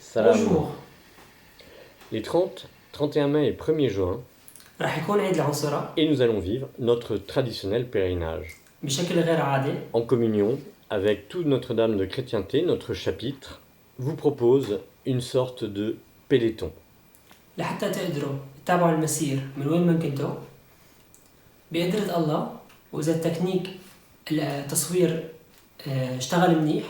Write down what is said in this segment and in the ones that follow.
salam. Bonjour. Les 30, 31 mai et 1er juin, راح يكون عيد العنصرة et nous allons vivre notre traditionnel pèlerinage. بشكل غير عادي. En communion avec toute Notre-Dame de Chrétienté, notre chapitre vous propose une sorte de péléthon. لحتى تقدروا تتابعوا المسير من وين ما كنتوا بقدرة الله، وإذا التكنيك التصوير اشتغل منيح.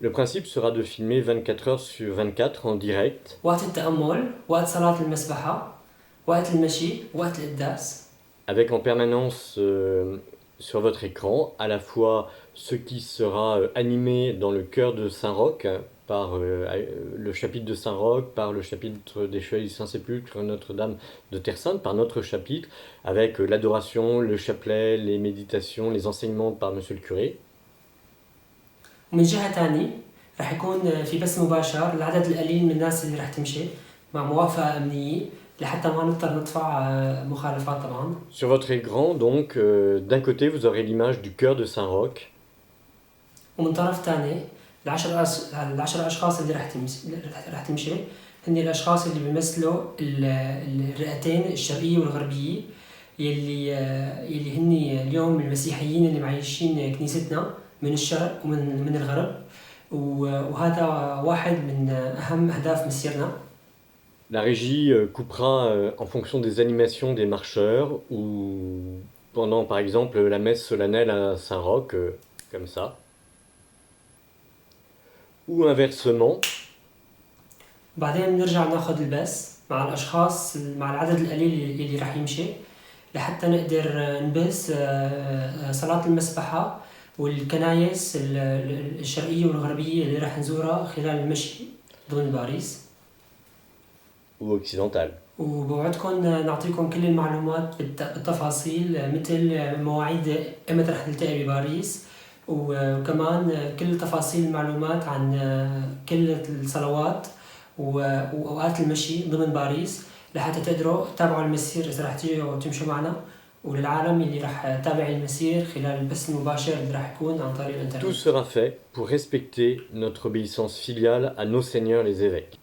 Le principe sera de filmer 24 heures sur 24 en direct. وقت التأمل، وقت صلاة المسبحة، وقت المشي، وقت القداس. Avec en permanence sur votre écran à la fois ce qui sera animé dans le cœur de Saint-Roch par le chapitre de Saint-Roch, par le chapitre des Chevaliers du Saint-Sépulcre, Notre-Dame de Terre Sainte, par notre chapitre, avec l'adoration, le chapelet, les méditations, les enseignements par Monsieur le curé. ومن جهة تاني راح يكون في بث مباشر العدد القليل من الناس اللي راح تمشي مع موافقة أمنية لحتى ما نضطر ندفع مخالفات طبعا. Sur votre écran, donc, d'un côté, vous aurez l'image du cœur de Saint-Roch. ومن طرف تاني العشر أشخاص اللي راح تمشي هن الأشخاص اللي بيمثلوا الرئتين الشرقية والغربية يلي هن اليوم المسيحيين اللي معيشين كنيستنا من الشرق ومن الغرب، وهذا واحد من أهم أهداف مسيرنا. La régie coupera en fonction des animations des marcheurs ou pendant par exemple la messe solennelle à Saint-Roch, comme ça. Ou inversement. بعدين بنرجع ناخذ البث مع الأشخاص مع العدد القليل اللي راح يمشي لحتى نقدر نبث صلاة المسبحة والكنايس الشرقية والغربية اللي راح نزورها خلال المشي ضمن باريس. Ou occidentale. وبوعدكم نعطيكم كل المعلومات بالتفاصيل مثل مواعيد امتى رح نلتقي بباريس، وكمان كل تفاصيل المعلومات عن كل الصلوات واوقات المشي ضمن باريس لحتى تقدروا تتابعوا المسير اذا رح تيجوا وتمشوا معنا، وللعالم اللي رح تابع المسير خلال البث المباشر اللي رح يكون عن طريق الانترنت. Tout sera fait pour respecter notre obéissance filiale à nos seigneurs les évêques.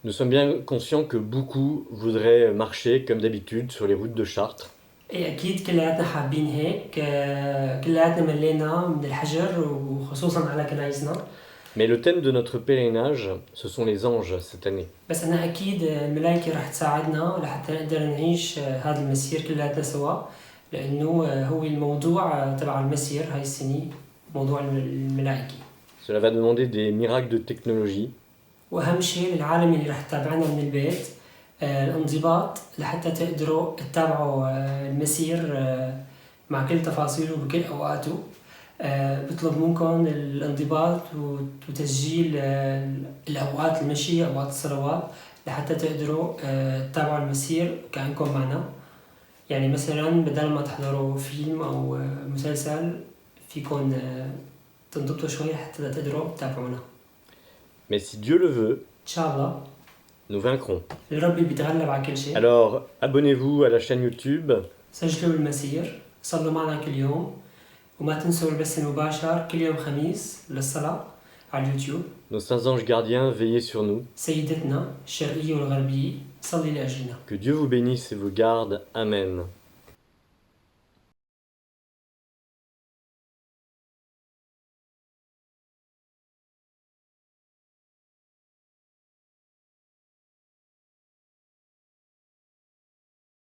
Nous sommes bien conscients que beaucoup voudraient marcher comme d'habitude sur les routes de Chartres. ايه اكيد كلياتنا حابين هيك، كلياتنا ملينا من الحجر وخصوصا على كنايسنا. Mais le thème de notre pèlerinage, ce sont les anges cette année. بس أنا أكيد الملائكة رح تساعدنا لحتى نقدر نعيش هذا المسير كلياتنا سوا، لأنه هو الموضوع تبع المسير هاي السنة موضوع الملائكة. Cela va demander des miracles de technologie. وأهم شيء للعالم اللي رح تتابعنا من البيت الانضباط لحتى تقدروا تتابعوا المسير مع كل تفاصيله بكل أوقاته. بطلب منكم الانضباط وتسجيل الأوقات المشي أوقات الصلوات لحتى تقدروا تتابعوا المسير كأنكم معنا. يعني مثلا بدل ما تحضروا فيلم أو مسلسل فيكم تنضبطوا شوي حتى تقدروا تتابعونا. Mais si Dieu le veut, إن شاء الله nous vaincrons. الرب بيتغلب على كل شيء. Alors, abonnez-vous à la chaîne YouTube. سجلوا المسير، صلوا معنا كل يوم، وما تنسوا البث المباشر كل يوم خميس للصلاة على اليوتيوب. Nos saints anges gardiens, veillez sur nous. سيدتنا الشرقية والغربية صلي لأجلنا. Que Dieu vous bénisse et vous garde. Amen.